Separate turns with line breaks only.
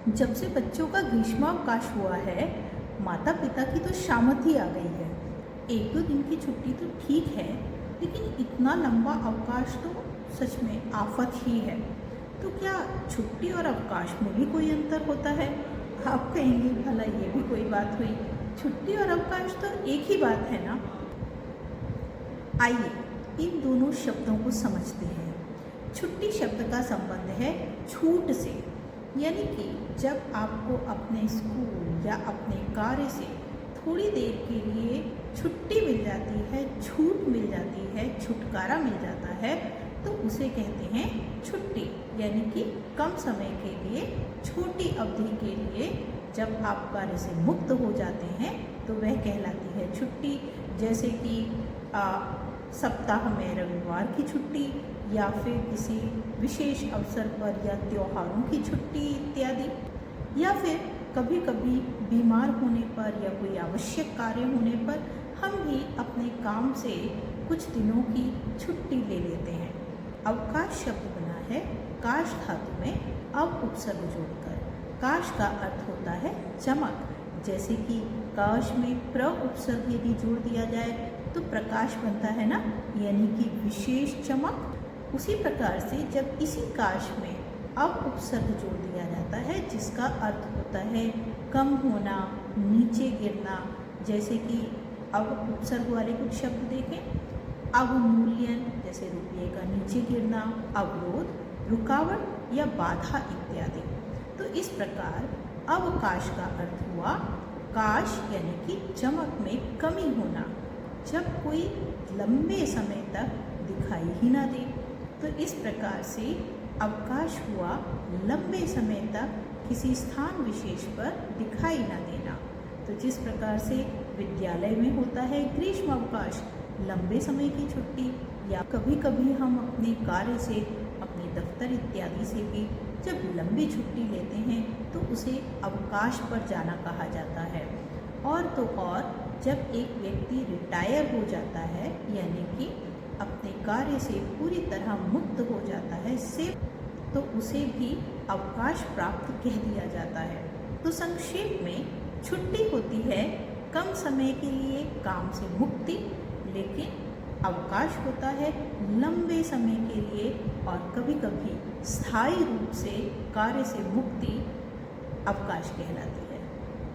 जब से बच्चों का ग्रीष्मावकाश हुआ है, माता पिता की तो शामत ही आ गई है। एक दो दिन की छुट्टी तो ठीक है, लेकिन इतना लंबा अवकाश तो सच में आफत ही है। तो क्या छुट्टी और अवकाश में भी कोई अंतर होता है? आप कहेंगे भला ये भी कोई बात हुई, छुट्टी और अवकाश तो एक ही बात है ना। आइए इन दोनों शब्दों को समझते हैं। छुट्टी शब्द का संबंध है छूट से, यानी कि जब आपको अपने स्कूल या अपने कार्य से थोड़ी देर के लिए छुट्टी मिल जाती है, छूट मिल जाती है, छुटकारा मिल जाता है, तो उसे कहते हैं छुट्टी। यानी कि कम समय के लिए, छोटी अवधि के लिए जब आप कार्य से मुक्त हो जाते हैं तो वह कहलाती है छुट्टी। जैसे कि सप्ताह में रविवार की छुट्टी, या फिर किसी विशेष अवसर पर या त्योहारों की छुट्टी इत्यादि, या फिर कभी कभी बीमार होने पर या कोई आवश्यक कार्य होने पर हम भी अपने काम से कुछ दिनों की छुट्टी ले लेते हैं। अवकाश शब्द बना है काश धातु में अव उपसर्ग जोड़कर। काश का अर्थ होता है चमक, जैसे कि काश में प्र उपसर्ग यदि जोड़ दिया जाए तो प्रकाश बनता है ना, यानी कि विशेष चमक। उसी प्रकार से जब इसी काश में अव उपसर्ग जोड़ दिया जाता है जिसका अर्थ होता है कम होना, नीचे गिरना, जैसे कि अव उपसर्ग वाले कुछ शब्द देखें, अवमूल्यन जैसे रुपये का नीचे गिरना, अवरोध, रुकावट या बाधा इत्यादि। तो इस प्रकार अवकाश का अर्थ हुआ काश, यानी कि चमक में कमी होना, जब कोई लंबे समय तक दिखाई ही ना दे। तो इस प्रकार से अवकाश हुआ लंबे समय तक किसी स्थान विशेष पर दिखाई ना देना। तो जिस प्रकार से विद्यालय में होता है ग्रीष्म अवकाश, लंबे समय की छुट्टी, या कभी कभी हम अपने कार्य से, अपने दफ्तर इत्यादि से भी जब लंबी छुट्टी लेते हैं तो उसे अवकाश पर जाना कहा जाता है। और तो और जब एक व्यक्ति रिटायर हो जाता है, यानी कि अपने कार्य से पूरी तरह मुक्त हो जाता है से, तो उसे भी अवकाश प्राप्त कह दिया जाता है। तो संक्षेप में छुट्टी होती है कम समय के लिए काम से मुक्ति, लेकिन अवकाश होता है लंबे समय के लिए और कभी कभी स्थायी रूप से कार्य से मुक्ति अवकाश कहलाती है।